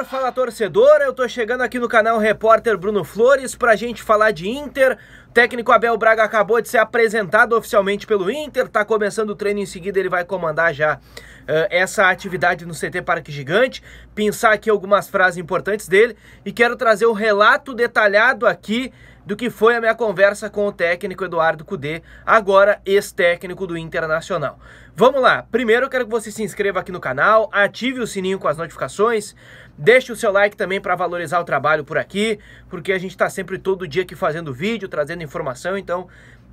fala torcedor, eu tô chegando aqui no canal Repórter Bruno Flores pra gente falar de Inter. O técnico Abel Braga acabou de ser apresentado oficialmente pelo Inter, tá começando o treino, em seguida ele vai comandar já essa atividade no CT Parque Gigante, pensar aqui algumas frases importantes dele e quero trazer um relato detalhado aqui do que foi a minha conversa com o técnico Eduardo Cudê, agora ex-técnico do Internacional. Vamos lá, primeiro eu quero que você se inscreva aqui no canal, ative o sininho com as notificações, deixe o seu like também para valorizar o trabalho por aqui, porque a gente está sempre todo dia aqui fazendo vídeo, trazendo informação, então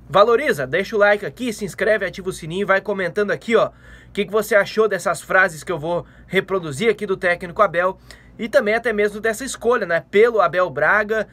valoriza, deixa o like aqui, se inscreve, ativa o sininho e vai comentando aqui, ó, o que você achou dessas frases que eu vou reproduzir aqui do técnico Abel, e também até mesmo dessa escolha, né, pelo Abel Braga.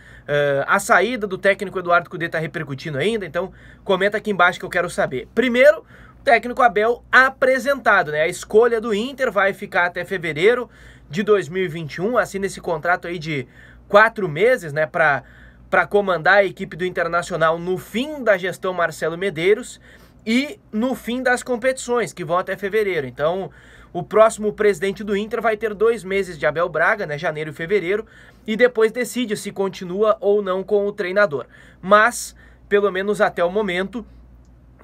A saída do técnico Eduardo Cudê está repercutindo ainda, então comenta aqui embaixo que eu quero saber. Primeiro, o técnico Abel apresentado, né, a escolha do Inter vai ficar até fevereiro de 2021, assina esse contrato aí de 4 meses, né, para comandar a equipe do Internacional no fim da gestão Marcelo Medeiros e no fim das competições, que vão até fevereiro. Então, o próximo presidente do Inter vai ter 2 meses de Abel Braga, né, janeiro e fevereiro, e depois decide se continua ou não com o treinador. Mas, pelo menos até o momento,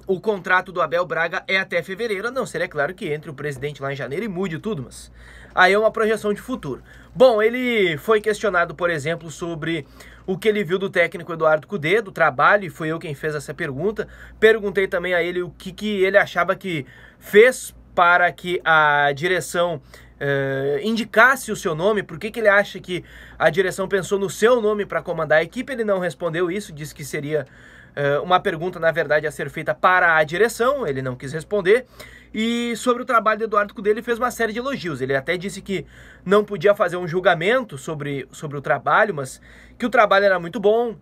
o contrato do Abel Braga é até fevereiro, a não ser, é claro, que entre o presidente lá em janeiro e mude tudo, mas aí é uma projeção de futuro. Bom, ele foi questionado, por exemplo, sobre o que ele viu do técnico Eduardo Cudê, do trabalho, e foi eu quem fez essa pergunta. Perguntei também a ele o que ele achava que fez para que a direção indicasse o seu nome, por que ele acha que a direção pensou no seu nome para comandar a equipe. Ele não respondeu isso, disse que seria uma pergunta, na verdade, a ser feita para a direção, ele não quis responder. E sobre o trabalho do Eduardo Cudê, ele fez uma série de elogios. Ele até disse que não podia fazer um julgamento sobre o trabalho, mas que o trabalho era muito bom,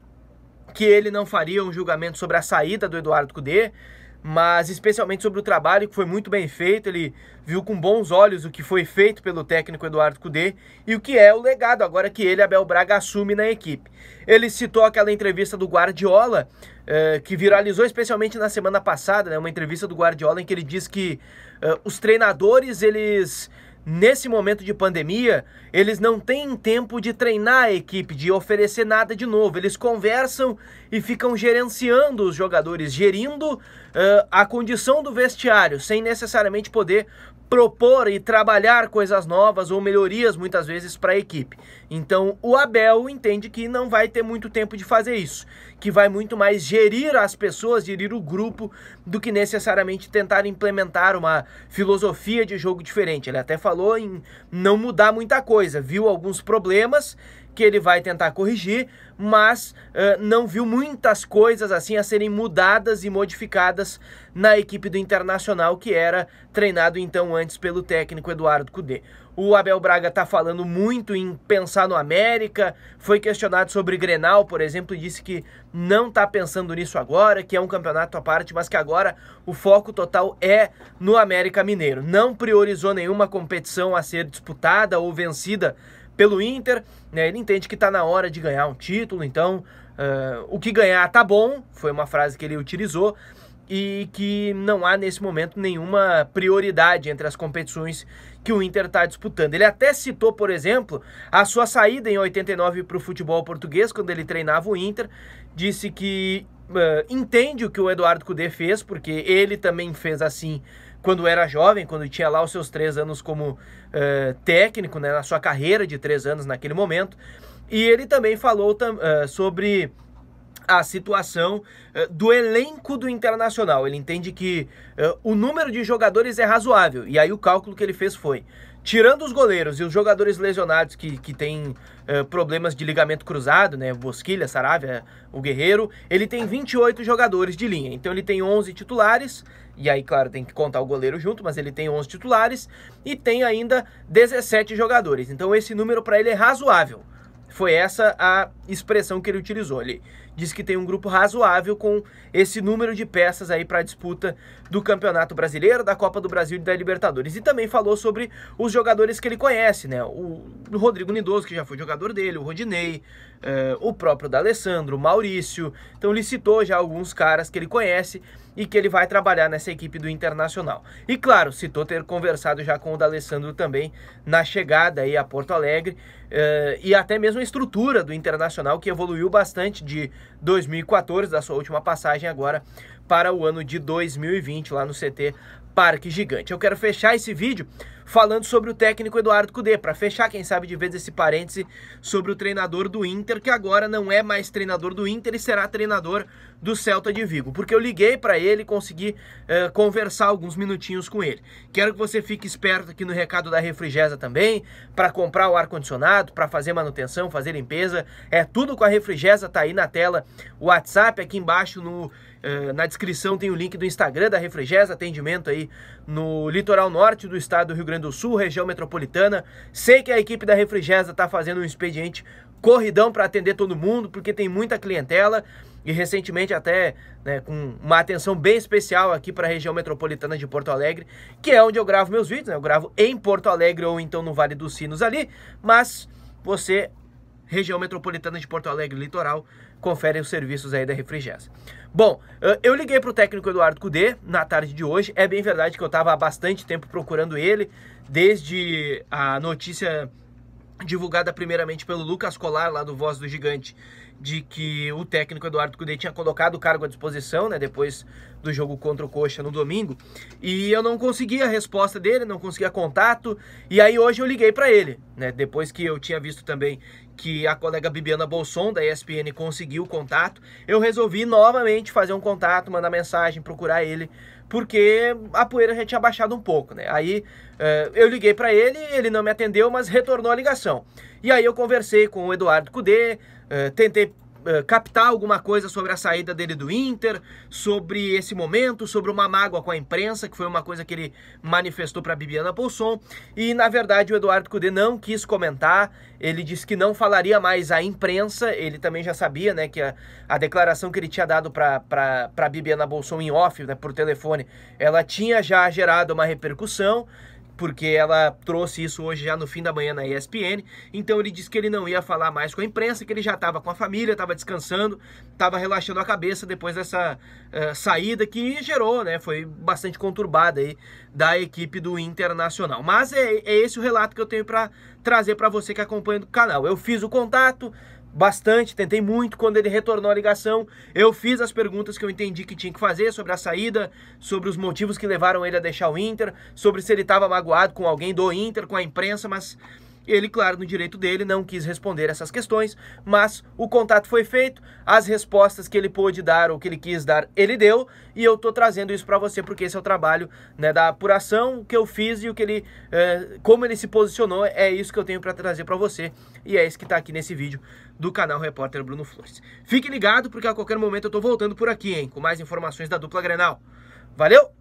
que ele não faria um julgamento sobre a saída do Eduardo Cudê, mas especialmente sobre o trabalho, que foi muito bem feito. Ele viu com bons olhos o que foi feito pelo técnico Eduardo Cudê e o que é o legado agora que ele, Abel Braga, assume na equipe. Ele citou aquela entrevista do Guardiola, que viralizou especialmente na semana passada, né, uma entrevista do Guardiola em que ele diz que os treinadores, eles, nesse momento de pandemia, eles não têm tempo de treinar a equipe, de oferecer nada de novo. Eles conversam e ficam gerenciando os jogadores, gerindo a condição do vestiário, sem necessariamente poder propor e trabalhar coisas novas ou melhorias muitas vezes para a equipe. Então o Abel entende que não vai ter muito tempo de fazer isso, que vai muito mais gerir as pessoas, gerir o grupo, do que necessariamente tentar implementar uma filosofia de jogo diferente. Ele até falou em não mudar muita coisa, viu alguns problemas que ele vai tentar corrigir, mas não viu muitas coisas assim a serem mudadas e modificadas na equipe do Internacional, que era treinado então antes pelo técnico Eduardo Cudê. O Abel Braga está falando muito em pensar no América, foi questionado sobre Grenal, por exemplo, e disse que não está pensando nisso agora, que é um campeonato à parte, mas que agora o foco total é no América Mineiro. Não priorizou nenhuma competição a ser disputada ou vencida pelo Inter, né? Ele entende que está na hora de ganhar um título, então o que ganhar tá bom, foi uma frase que ele utilizou, e que não há nesse momento nenhuma prioridade entre as competições que o Inter está disputando. Ele até citou, por exemplo, a sua saída em 89 para o futebol português, quando ele treinava o Inter, disse que entende o que o Eduardo Cudê fez, porque ele também fez assim quando era jovem, quando tinha lá os seus 3 anos como técnico, né, na sua carreira de 3 anos naquele momento. E ele também falou sobre a situação do elenco do Internacional. Ele entende que o número de jogadores é razoável, e aí o cálculo que ele fez foi, tirando os goleiros e os jogadores lesionados que têm problemas de ligamento cruzado, né, Bosquilha, Saravia, o Guerreiro, ele tem 28 jogadores de linha. Então ele tem 11 titulares, e aí, claro, tem que contar o goleiro junto, mas ele tem 11 titulares e tem ainda 17 jogadores. Então esse número para ele é razoável. Foi essa a expressão que ele utilizou. Ele diz que tem um grupo razoável com esse número de peças aí para a disputa do Campeonato Brasileiro, da Copa do Brasil e da Libertadores. E também falou sobre os jogadores que ele conhece, né? O Rodrigo Lindoso, que já foi jogador dele, o Rodinei, o próprio D'Alessandro, o Maurício. Então ele citou já alguns caras que ele conhece e que ele vai trabalhar nessa equipe do Internacional. E claro, citou ter conversado já com o D'Alessandro também na chegada aí a Porto Alegre, e até mesmo a estrutura do Internacional, que evoluiu bastante de 2014, da sua última passagem agora, para o ano de 2020, lá no CT Parque Gigante. Eu quero fechar esse vídeo falando sobre o técnico Eduardo Cudê, para fechar, quem sabe, de vez esse parêntese sobre o treinador do Inter, que agora não é mais treinador do Inter e será treinador do Celta de Vigo, porque eu liguei para ele e consegui conversar alguns minutinhos com ele. Quero que você fique esperto aqui no recado da Refrigesa também, para comprar o ar-condicionado, para fazer manutenção, fazer limpeza, é tudo com a Refrigesa, tá aí na tela o WhatsApp, aqui embaixo na descrição tem o link do Instagram da Refrigesa, atendimento aí no litoral norte do estado do Rio Grande do Sul, região metropolitana. Sei que a equipe da Refrigesa está fazendo um expediente corridão para atender todo mundo, porque tem muita clientela, e recentemente até, né, com uma atenção bem especial aqui para a região metropolitana de Porto Alegre, que é onde eu gravo meus vídeos, né? Eu gravo em Porto Alegre ou então no Vale dos Sinos ali, mas você, região metropolitana de Porto Alegre, litoral, confere os serviços aí da Refrigesa. Bom, eu liguei para o técnico Eduardo Cudê na tarde de hoje. É bem verdade que eu estava há bastante tempo procurando ele, desde a notícia divulgada primeiramente pelo Lucas Colar, lá do Voz do Gigante, de que o técnico Eduardo Cudê tinha colocado o cargo à disposição, né, depois do jogo contra o Coxa no domingo, e eu não conseguia a resposta dele, não conseguia contato, e aí hoje eu liguei para ele, né, depois que eu tinha visto também que a colega Bibiana Bolson, da ESPN, conseguiu o contato, eu resolvi novamente fazer um contato, mandar mensagem, procurar ele, porque a poeira já tinha baixado um pouco, né? Aí eu liguei para ele, ele não me atendeu, mas retornou a ligação. E aí eu conversei com o Eduardo Cudê, tentei captar alguma coisa sobre a saída dele do Inter, sobre esse momento, sobre uma mágoa com a imprensa, que foi uma coisa que ele manifestou para a Bibiana Bolson, e na verdade o Eduardo Cudê não quis comentar, ele disse que não falaria mais à imprensa, ele também já sabia, né, que a declaração que ele tinha dado para a Bibiana Bolson em off, né, por telefone, ela tinha já gerado uma repercussão, porque ela trouxe isso hoje já no fim da manhã na ESPN, então ele disse que ele não ia falar mais com a imprensa, que ele já estava com a família, estava descansando, estava relaxando a cabeça depois dessa saída que gerou, né, foi bastante conturbada aí da equipe do Internacional. Mas é esse o relato que eu tenho para trazer para você que acompanha o canal. Eu fiz o contato bastante, tentei muito. Quando ele retornou a ligação, eu fiz as perguntas que eu entendi que tinha que fazer sobre a saída, sobre os motivos que levaram ele a deixar o Inter, sobre se ele estava magoado com alguém do Inter, com a imprensa, mas ele, claro, no direito dele, não quis responder essas questões, mas o contato foi feito, as respostas que ele pôde dar, ou que ele quis dar, ele deu, e eu tô trazendo isso para você, porque esse é o trabalho, né, da apuração que eu fiz e o que ele, como ele se posicionou, é isso que eu tenho para trazer para você, e é isso que tá aqui nesse vídeo do canal Repórter Bruno Flores. Fique ligado, porque a qualquer momento eu tô voltando por aqui, hein, com mais informações da dupla Grenal. Valeu!